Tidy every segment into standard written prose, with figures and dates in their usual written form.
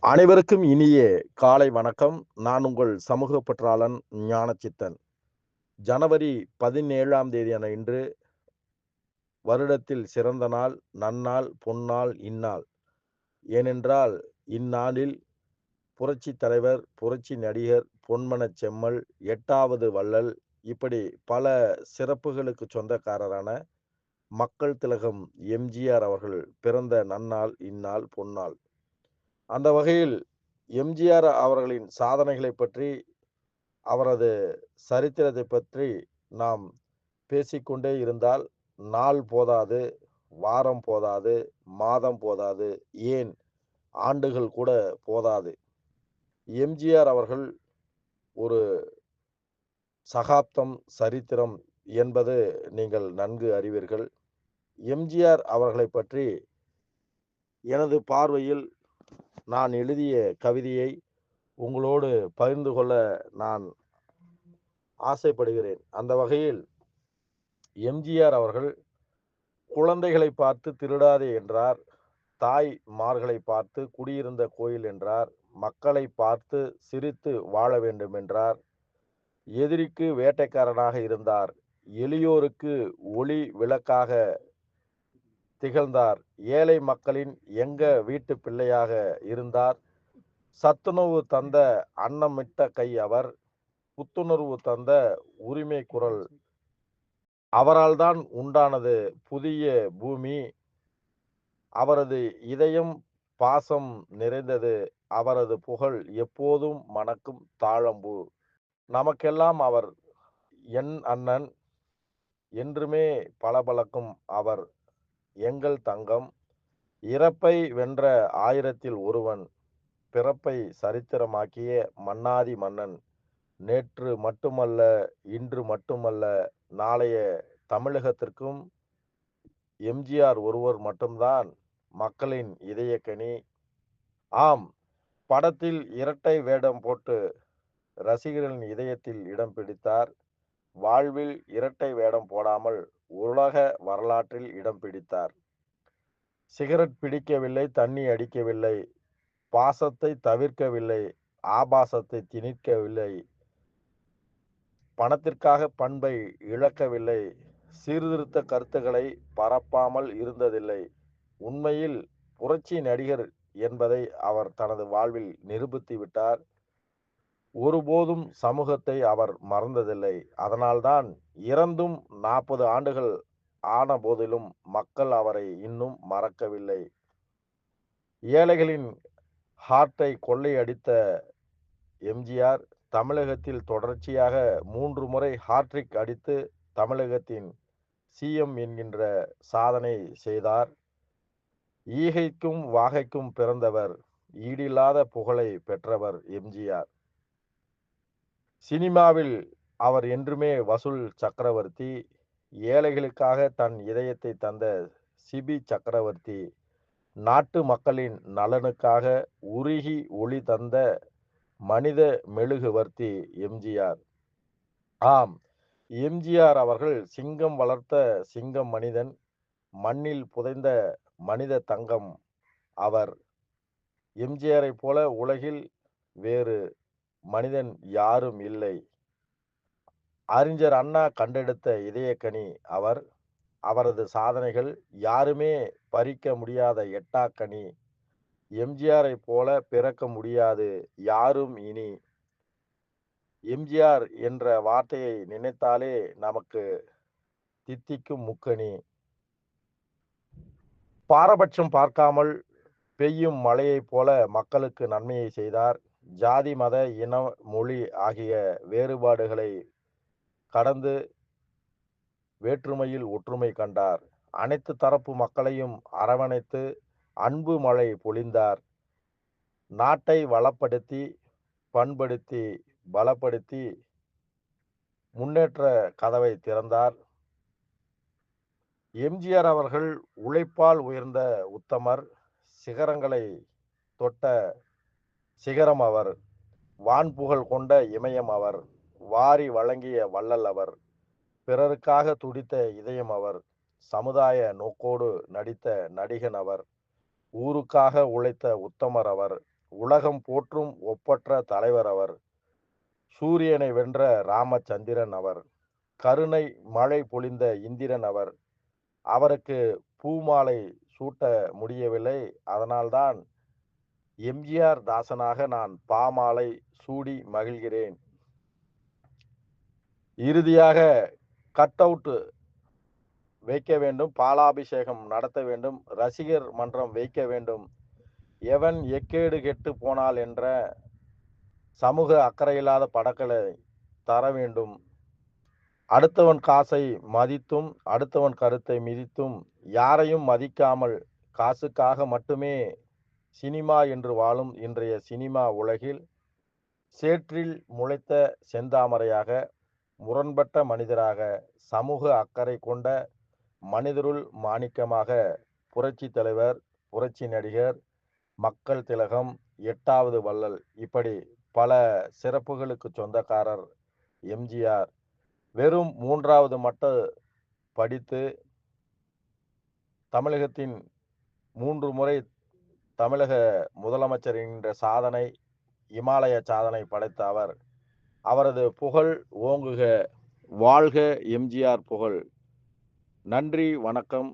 அனைவருக்கும் இனிய காலை வணக்கம். நான் உங்கள் சமூக பற்றாளன் ஞானச்சித்தன். ஜனவரி 17ஆம் தேதியான இன்று வருடத்தில் சிறந்த நாள், நன்னாள், பொன்னாள், இந்நாள். ஏனென்றால் இந்நாளில் புரட்சித் தலைவர், புரட்சி நடிகர், பொன்மனச் செம்மல், 8வது வள்ளல் இப்படி பல சிறப்புகளுக்கு சொந்தக்காரரான மக்கள் திலகம் எம்ஜிஆர் அவர்கள் பிறந்த நன்னாள், இந்நாள், பொன்னாள். அந்த வகையில் எம்ஜிஆர் அவர்களின் சாதனைகளைப் பற்றி, அவரது சரித்திரத்தை பற்றி நாம் பேசிக்கொண்டே இருந்தால் நாள் போதாது, வாரம் போதாது, மாதம் போதாது, ஏன் ஆண்டுகள் கூட போதாது. எம்ஜிஆர் அவர்கள் ஒரு சகாப்தம் சரித்திரம் என்பது நீங்கள் நன்கு அறிவீர்கள். எம்ஜிஆர் அவர்களைப் பற்றி எனது பார்வையில் நான் எழுதிய கவிதையை உங்களோடு பகிர்ந்து கொள்ள நான் ஆசைப்படுகிறேன். அந்த வகையில் எம்ஜிஆர் அவர்கள் குழந்தைகளை பார்த்து திருடாதே என்றார். தாய்மார்களை பார்த்து குடியிருந்த கோயில் என்றார். மக்களை பார்த்து சிரித்து வாழ வேண்டும் என்றார். எதிரிக்கு வேட்டைக்காரனாக இருந்தார். எளியோருக்கு ஒளி விளக்காக திகழ்ந்தார். ஏழை மக்களின் எங்க வீட்டு பிள்ளையாக இருந்தார். சத்துணவு தந்த அன்னமிட்ட கை அவர். புத்துணர்வு தந்த உரிமை குரல் அவரால் தான் உண்டானது புதிய பூமி. அவரது இதயம் பாசம் நிறைந்தது. அவரது புகழ் எப்போதும் மணக்கும் தாழம்பூ. நமக்கெல்லாம் அவர் என் அண்ணன். என்றுமே பளபளக்கும் அவர் எங்கள் தங்கம். இறப்பை வென்ற ஆயிரத்தில் ஒருவன். பிறப்பை சரித்திரமாக்கிய மன்னாதி மன்னன். நேற்று மட்டுமல்ல, இன்று மட்டுமல்ல, நாளைய தமிழகத்திற்கும் எம்ஜிஆர் ஒருவர் மட்டும்தான் மக்களின் இதயக்கனி. ஆம், படத்தில் இரட்டை வேடம் போட்டு ரசிகர்களின் இதயத்தில் இடம் பிடித்தார். வாழ்வில் இரட்டை வேடம் போடாமல் உலக வரலாற்றில் இடம் பிடித்தார். சிகரெட் பிடிக்கவில்லை, தண்ணி அடிக்கவில்லை, பாசத்தை தவிர்க்கவில்லை, ஆபாசத்தை திணிக்கவில்லை, பணத்திற்காக பண்பை இழக்கவில்லை, சீர்திருத்த கருத்துக்களை பரப்பாமல் இருந்ததில்லை. உண்மையில் புரட்சி நடிகர் என்பதை அவர் தனது வாழ்வில் நிரூபித்து விட்டார். ஒருபோதும் சமூகத்தை அவர் மறந்ததில்லை. அதனால்தான் இறந்தும் 40 ஆண்டுகள் ஆன போதிலும் மக்கள் அவரை இன்னும் மறக்கவில்லை. ஏழைகளின் ஹார்ட்டை கொள்ளையடித்த எம்ஜிஆர் தமிழகத்தில் தொடர்ச்சியாக 3 முறை ஹாட்ரிக் அடித்து தமிழகத்தின் சிஎம் என்கின்ற சாதனை செய்தார். ஈகைக்கும் வாகைக்கும் பிறந்தவர். ஈடில்லாத புகழை பெற்றவர் எம்ஜிஆர். சினிமாவில் அவர் என்றுமே வசூல் சக்கரவர்த்தி. ஏழைகளுக்காக தன் இதயத்தை தந்த சிபி சக்கரவர்த்தி. நாட்டு மக்களின் நலனுக்காக உருகி ஒளி தந்த மனித மெழுகுவர்த்தி எம்ஜிஆர். ஆம், எம்ஜிஆர் அவர்கள் சிங்கம் வளர்த்த சிங்கம் மனிதன். மண்ணில் புதைந்த மனித தங்கம் அவர். எம்ஜிஆரை போல உலகில் வேறு மனிதன் யாரும் இல்லை. அறிஞர் அண்ணா கண்டெடுத்த இதயக்கனி அவர். அவரது சாதனைகள் யாருமே பறிக்க முடியாத எட்டாக்கனி. எம்ஜிஆரை போல பிறக்க முடியாது யாரும் இனி. எம்ஜிஆர் என்ற வார்த்தையை நினைத்தாலே நமக்கு தித்திக்கும் முக்கனி. பாரபட்சம் பார்க்காமல் பெய்யும் மழையைப் போல மக்களுக்கு நன்மையை செய்தார். ஜாதி மத இன மொழி ஆகிய வேறுபாடுகளை கடந்து வேற்றுமையில் ஒற்றுமை கண்டார். அனைத்து தரப்பு மக்களையும் அரவணைத்து அன்பு மழை பொழிந்தார். நாட்டை வளப்படுத்தி, பண்படுத்தி, பலப்படுத்தி முன்னேற்ற கதவை திறந்தார். எம்ஜிஆர் அவர்கள் உழைப்பால் உயர்ந்த உத்தமர். சிகரங்களை தொட்ட சிகரம் அவர். வான்புகழ் கொண்ட இமயம் அவர். வாரி வழங்கிய வள்ளல் அவர். பிறருக்காக துடித்த இதயம் அவர். சமுதாய நோக்கோடு நடித்த நடிகன் அவர். ஊருக்காக உழைத்த உத்தமர் அவர். உலகம் போற்றும் ஒப்பற்ற தலைவர் அவர். சூரியனை வென்ற ராமச்சந்திரன் அவர். கருணை மழை பொழிந்த இந்திரன் அவர். அவருக்கு பூமாலை சூட்ட முடியவில்லை. அதனால்தான் எம்ஜிஆர் தாசனாக நான் பாமாலை சூடி மகிழ்கிறேன். இறுதியாக கட் அவுட் வைக்க வேண்டும், பாலாபிஷேகம் நடத்த வேண்டும், ரசிகர் மன்றம் வைக்க வேண்டும். எவன் எக்கேடு கெட்டு போனால் என்ற சமூக அக்கறையில்லாத படங்களை தர வேண்டும். அடுத்தவன் காசை மதித்தும் அடுத்தவன் கருத்தை மிதித்தும் யாரையும் மதிக்காமல் காசுக்காக மட்டுமே சினிமா என்று வாழும் இன்றைய சினிமா உலகில் சேற்றில் முளைத்த செந்தாமரையாக, முரண்பட்ட மனிதராக, சமூக அக்கறை கொண்ட மனிதருள் மாணிக்கமாக புரட்சி தலைவர், புரட்சி நடிகர், மக்கள் திலகம், 8வது வள்ளல் இப்படி பல சிறப்புகளுக்கு சொந்தக்காரர் எம்ஜிஆர். வெறும் 3வது மட்டும் படித்து தமிழகத்தின் 3 முறை தமிழக முதலமைச்சர் என்கின்ற சாதனை, இமாலய சாதனை படைத்த அவர். அவரது புகழ் ஓங்குக, வாழ்க எம்ஜிஆர் புகழ். நன்றி, வணக்கம்.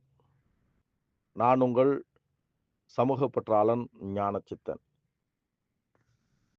நான் உங்கள் சமூக பற்றாளன் ஞானச்சித்தன்.